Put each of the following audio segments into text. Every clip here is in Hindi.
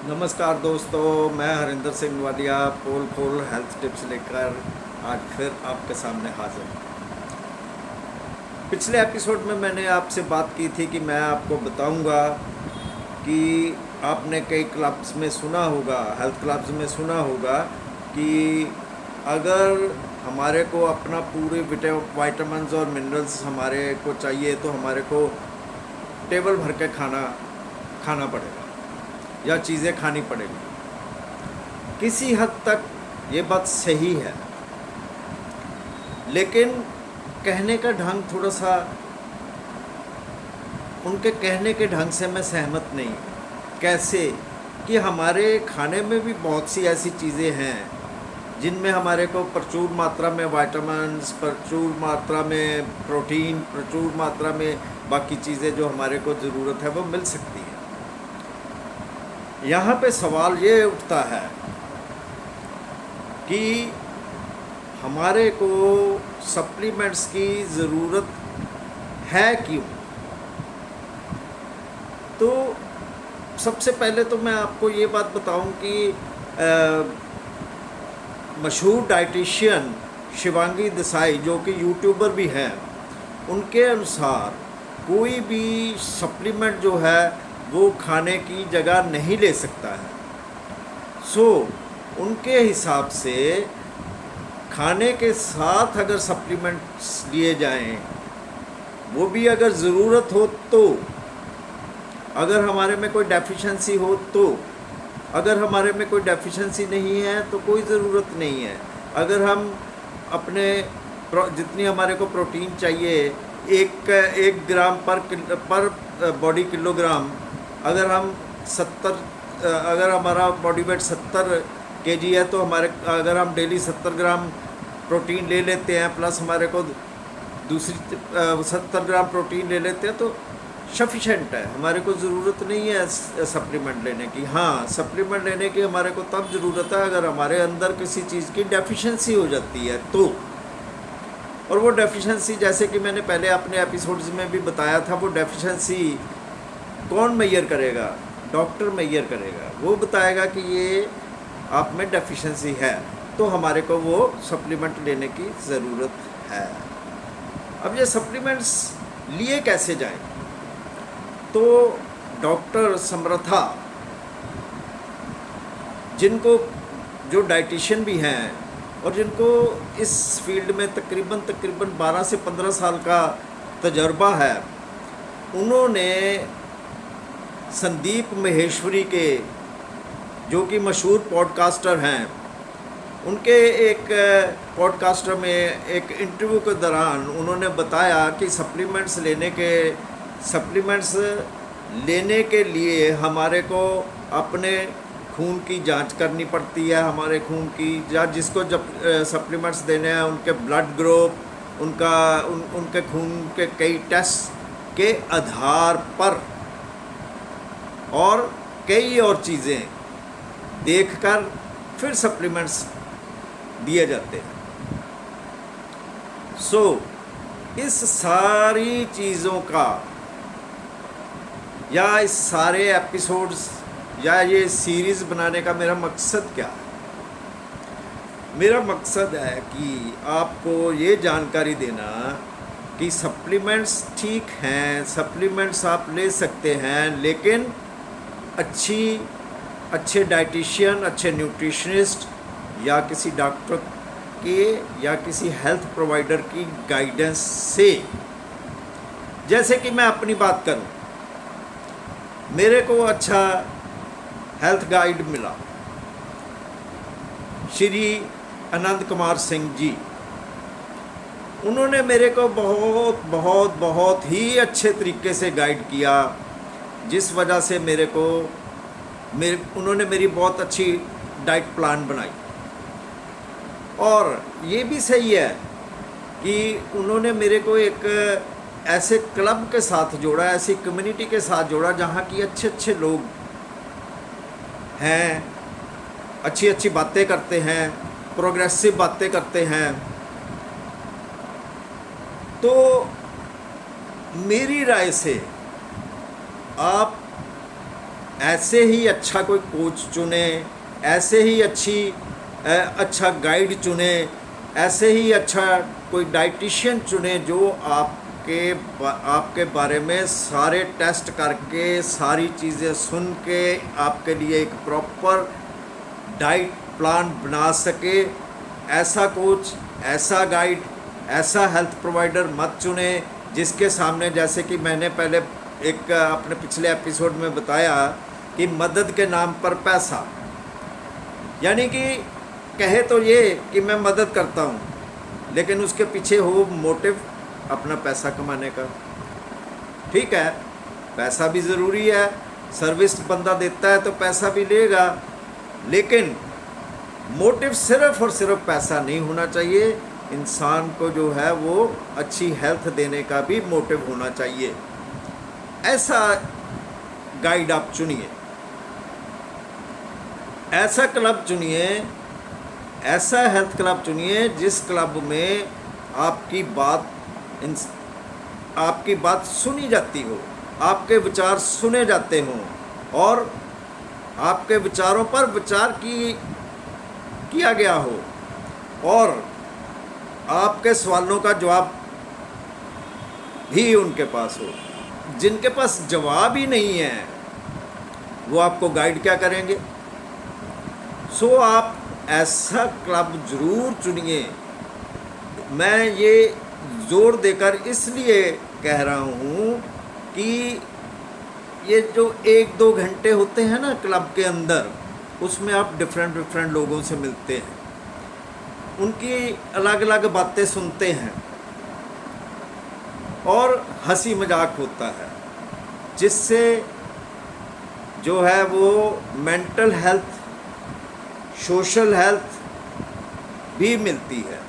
नमस्कार दोस्तों, मैं हरिंदर सिंह वादिया पोल खोल हेल्थ टिप्स लेकर आज फिर आपके सामने हाजिर हूँ। पिछले एपिसोड में मैंने आपसे बात की थी कि मैं आपको बताऊंगा कि आपने कई क्लब्स में सुना होगा, हेल्थ क्लब्स में सुना होगा कि अगर हमारे को अपना पूरे विटामिन्स और मिनरल्स हमारे को चाहिए तो हमारे को टेबल भर के खाना खाना पड़ेगा या चीज़ें खानी पड़ेगी। किसी हद तक ये बात सही है, लेकिन कहने का ढंग थोड़ा सा, उनके कहने के ढंग से मैं सहमत नहीं हूँ। कैसे कि हमारे खाने में भी बहुत सी ऐसी चीज़ें हैं जिनमें हमारे को प्रचुर मात्रा में विटामिन्स, प्रचुर मात्रा में प्रोटीन, प्रचुर मात्रा में बाकी चीज़ें जो हमारे को ज़रूरत है वो मिल सकती है। यहाँ पे सवाल ये उठता है कि हमारे को सप्लीमेंट्स की ज़रूरत है क्यों। तो सबसे पहले तो मैं आपको ये बात बताऊं कि मशहूर डाइटिशियन शिवांगी देसाई, जो कि यूट्यूबर भी हैं, उनके अनुसार कोई भी सप्लीमेंट जो है वो खाने की जगह नहीं ले सकता है। सो उनके हिसाब से खाने के साथ अगर सप्लीमेंट्स लिए जाएं, वो भी अगर ज़रूरत हो तो, अगर हमारे में कोई डेफिशिएंसी हो तो, अगर हमारे में कोई डेफिशिएंसी नहीं है तो कोई ज़रूरत नहीं है। अगर हम अपने जितनी हमारे को प्रोटीन चाहिए, एक ग्राम पर बॉडी किलोग्राम, अगर हम 70, अगर हमारा बॉडी वेट 70 केजी है तो अगर हम डेली 70 ग्राम प्रोटीन ले लेते हैं, प्लस हमारे को दूसरी 70 ग्राम प्रोटीन ले लेते हैं तो सफिशेंट है। हमारे को ज़रूरत नहीं है सप्लीमेंट लेने की। हाँ, सप्लीमेंट लेने की हमारे को तब ज़रूरत है अगर हमारे अंदर किसी चीज़ की डेफिशिएंसी हो जाती है तो। और वो डेफिशिएंसी, जैसे कि मैंने पहले अपने एपिसोड्स में भी बताया था, वो डेफिशिएंसी कौन मेजर करेगा? डॉक्टर मेजर करेगा। वो बताएगा कि ये आप में डेफिशिएंसी है तो हमारे को वो सप्लीमेंट लेने की ज़रूरत है। अब ये सप्लीमेंट्स लिए कैसे जाएं? तो डॉक्टर समर्था, जिनको जो डाइटिशियन भी हैं और जिनको इस फील्ड में तकरीबन 12 से 15 साल का तजर्बा है, उन्होंने संदीप महेश्वरी के, जो कि मशहूर पॉडकास्टर हैं, उनके एक पॉडकास्टर में एक इंटरव्यू के दौरान उन्होंने बताया कि सप्लीमेंट्स लेने के लिए हमारे को अपने खून की जांच करनी पड़ती है। हमारे खून की या जिसको जब सप्लीमेंट्स देने हैं उनके ब्लड ग्रुप, उनके खून के कई टेस्ट के आधार पर और कई और चीज़ें देखकर फिर सप्लीमेंट्स दिए जाते हैं। सो इस सारी चीज़ों का या इस सारे एपिसोड्स या ये सीरीज़ बनाने का मेरा मकसद क्या है? मेरा मकसद है कि आपको ये जानकारी देना कि सप्लीमेंट्स ठीक हैं, सप्लीमेंट्स आप ले सकते हैं, लेकिन अच्छे डाइटिशियन, अच्छे न्यूट्रिशनिस्ट या किसी डॉक्टर के या किसी हेल्थ प्रोवाइडर की गाइडेंस से। जैसे कि मैं अपनी बात करूं, मेरे को अच्छा हेल्थ गाइड मिला, श्री आनंद कुमार सिंह जी। उन्होंने मेरे को बहुत ही अच्छे तरीके से गाइड किया, जिस वजह से उन्होंने मेरी बहुत अच्छी डाइट प्लान बनाई। और ये भी सही है कि उन्होंने मेरे को एक ऐसे क्लब के साथ जोड़ा, ऐसी कम्युनिटी के साथ जोड़ा जहाँ की अच्छे लोग हैं, अच्छी बातें करते हैं, प्रोग्रेसिव बातें करते हैं। तो मेरी राय से आप ऐसे ही अच्छा कोई कोच चुने, ऐसे ही अच्छा गाइड चुने, ऐसे ही अच्छा कोई डाइटिशियन चुने जो आपके बारे में सारे टेस्ट करके, सारी चीज़ें सुन के आपके लिए एक प्रॉपर डाइट प्लान बना सके। ऐसा कोच, ऐसा गाइड, ऐसा हेल्थ प्रोवाइडर मत चुने जिसके सामने, जैसे कि मैंने पहले एक अपने पिछले एपिसोड में बताया कि मदद के नाम पर पैसा, यानी कि कहे तो ये कि मैं मदद करता हूँ, लेकिन उसके पीछे हो मोटिव अपना पैसा कमाने का। ठीक है, पैसा भी ज़रूरी है, सर्विस बंदा देता है तो पैसा भी लेगा, लेकिन मोटिव सिर्फ और सिर्फ पैसा नहीं होना चाहिए। इंसान को जो है वो अच्छी हेल्थ देने का भी मोटिव होना चाहिए। ऐसा गाइड आप चुनिए, ऐसा क्लब चुनिए, ऐसा हेल्थ क्लब चुनिए जिस क्लब में आपकी बात सुनी जाती हो, आपके विचार सुने जाते हों और आपके विचारों पर विचार किया गया हो और आपके सवालों का जवाब भी उनके पास हो। जिनके पास जवाब ही नहीं है वो आपको गाइड क्या करेंगे? सो आप ऐसा क्लब ज़रूर चुनिए। मैं ये ज़ोर देकर इसलिए कह रहा हूँ कि ये जो 1-2 घंटे होते हैं ना क्लब के अंदर, उसमें आप डिफरेंट लोगों से मिलते हैं, उनकी अलग अलग बातें सुनते हैं और हंसी मजाक होता है, जिससे जो है वो मेंटल हेल्थ, सोशल हेल्थ भी मिलती है।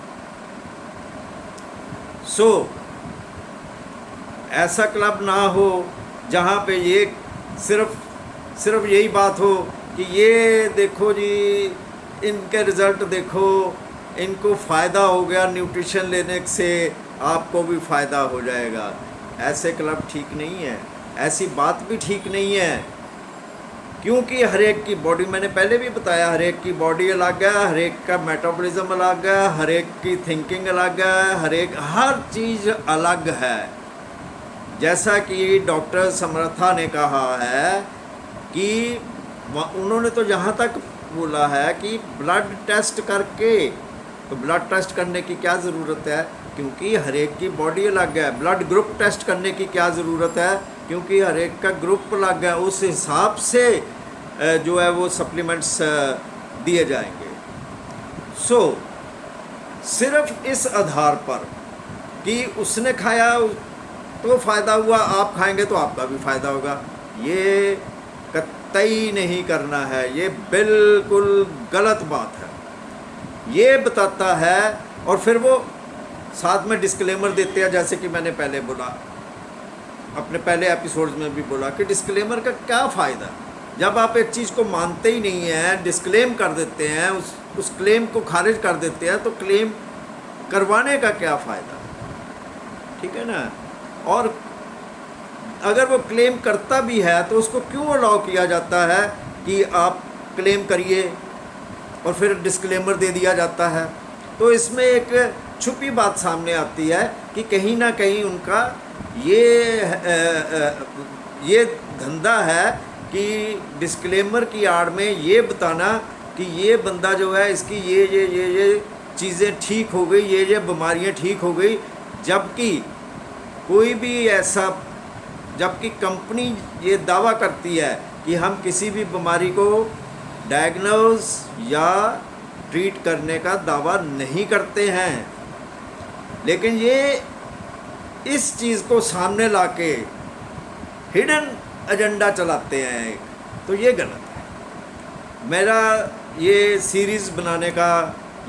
सो ऐसा क्लब ना हो जहाँ पे ये सिर्फ यही बात हो कि ये देखो जी, इनके रिज़ल्ट देखो, इनको फ़ायदा हो गया न्यूट्रिशन लेने से, आपको भी फ़ायदा हो जाएगा। ऐसे क्लब ठीक नहीं है, ऐसी बात भी ठीक नहीं है, क्योंकि हर एक की बॉडी, मैंने पहले भी बताया, हर एक की बॉडी अलग है, हर एक का मेटाबॉलिज्म अलग है, हर एक की थिंकिंग अलग है, हर चीज़ अलग है। जैसा कि डॉक्टर समर्था ने कहा है कि उन्होंने तो यहाँ तक बोला है कि ब्लड टेस्ट करके, तो ब्लड टेस्ट करने की क्या ज़रूरत है, क्योंकि हर एक की बॉडी अलग है। ब्लड ग्रुप टेस्ट करने की क्या ज़रूरत है, क्योंकि हर एक का ग्रुप अलग है। उस हिसाब से जो है वो सप्लीमेंट्स दिए जाएंगे। सो सिर्फ इस आधार पर कि उसने खाया तो फ़ायदा हुआ, आप खाएंगे तो आपका भी फ़ायदा होगा, ये कतई नहीं करना है। ये बिल्कुल गलत बात है। ये बताता है और फिर वो साथ में डिस्क्लेमर देते हैं, जैसे कि मैंने पहले बोला, अपने पहले एपिसोड्स में भी बोला कि डिस्क्लेमर का क्या फ़ायदा, जब आप एक चीज़ को मानते ही नहीं हैं, डिस्क्लेम कर देते हैं, उस क्लेम को खारिज कर देते हैं, तो क्लेम करवाने का क्या फ़ायदा? ठीक है ना। और अगर वो क्लेम करता भी है तो उसको क्यों अलाउ किया जाता है कि आप क्लेम करिए और फिर डिस्क्लेमर दे दिया जाता है? तो इसमें एक छुपी बात सामने आती है कि कहीं ना कहीं उनका ये धंधा है कि डिस्क्लेमर की आड़ में ये बताना कि ये बंदा जो है, इसकी ये चीज़ें ठीक हो गई, ये बीमारियां ठीक हो गई, जबकि कोई भी ऐसा, जबकि कंपनी ये दावा करती है कि हम किसी भी बीमारी को डायग्नोज या ट्रीट करने का दावा नहीं करते हैं, लेकिन ये इस चीज़ को सामने लाके हिडन एजेंडा चलाते हैं, तो ये गलत है। मेरा ये सीरीज़ बनाने का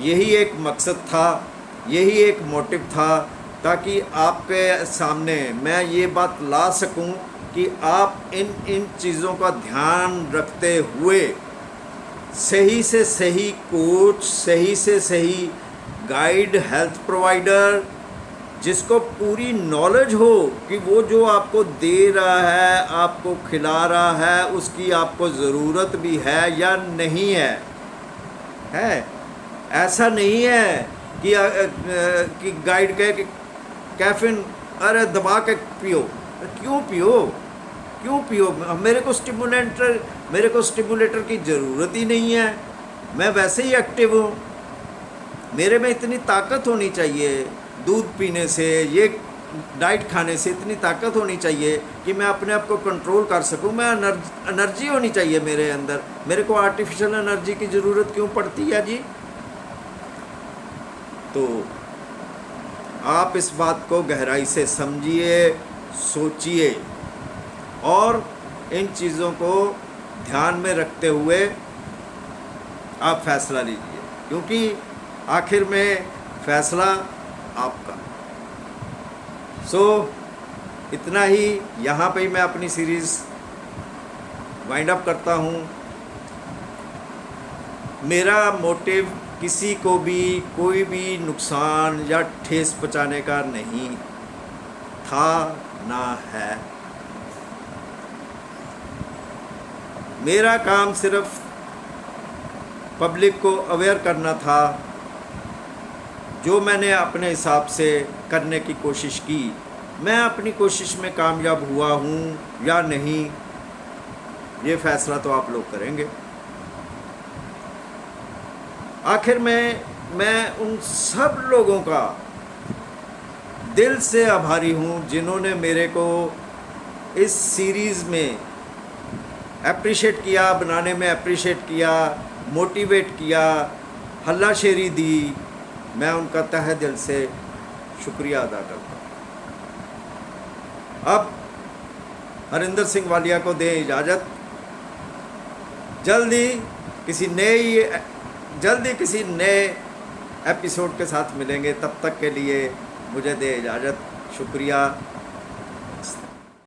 यही एक मकसद था, यही एक मोटिव था, ताकि आपके सामने मैं ये बात ला सकूं कि आप इन चीज़ों का ध्यान रखते हुए सही से सही कोच, सही से सही गाइड, हेल्थ प्रोवाइडर, जिसको पूरी नॉलेज हो कि वो जो आपको दे रहा है, आपको खिला रहा है, उसकी आपको ज़रूरत भी है या नहीं है। ऐसा नहीं है कि गाइड कहे कि कैफीन अरे दबा के पियो। क्यों पियो, क्यों पियो? मेरे को स्टिमुलेटर की ज़रूरत ही नहीं है, मैं वैसे ही एक्टिव हूँ। मेरे में इतनी ताकत होनी चाहिए, दूध पीने से, ये डाइट खाने से इतनी ताकत होनी चाहिए कि मैं अपने आप को कंट्रोल कर सकूं। मैं एनर्जी होनी चाहिए मेरे अंदर। मेरे को आर्टिफिशियल एनर्जी की ज़रूरत क्यों पड़ती है जी? तो आप इस बात को गहराई से समझिए, सोचिए और इन चीज़ों को ध्यान में रखते हुए आप फैसला लीजिए, क्योंकि आखिर में फैसला आपका। इतना ही, यहाँ पे ही मैं अपनी सीरीज़ वाइंड अप करता हूँ। मेरा मोटिव किसी को भी कोई भी नुकसान या ठेस पहुँचाने का नहीं था, ना है। मेरा काम सिर्फ पब्लिक को अवेयर करना था। जो मैंने अपने हिसाब से करने की कोशिश की, मैं अपनी कोशिश में कामयाब हुआ हूँ या नहीं, ये फैसला तो आप लोग करेंगे। आखिर में मैं उन सब लोगों का दिल से आभारी हूँ जिन्होंने मेरे को इस सीरीज़ में अप्रिशिएट किया, बनाने में अप्रिशिएट किया, मोटिवेट किया, हल्लाशेरी दी। मैं उनका तहे दिल से शुक्रिया अदा करता हूँ। अब हरिंदर सिंह वालिया को दें इजाज़त। जल्दी किसी नए एपिसोड के साथ मिलेंगे। तब तक के लिए मुझे दें इजाज़त। शुक्रिया।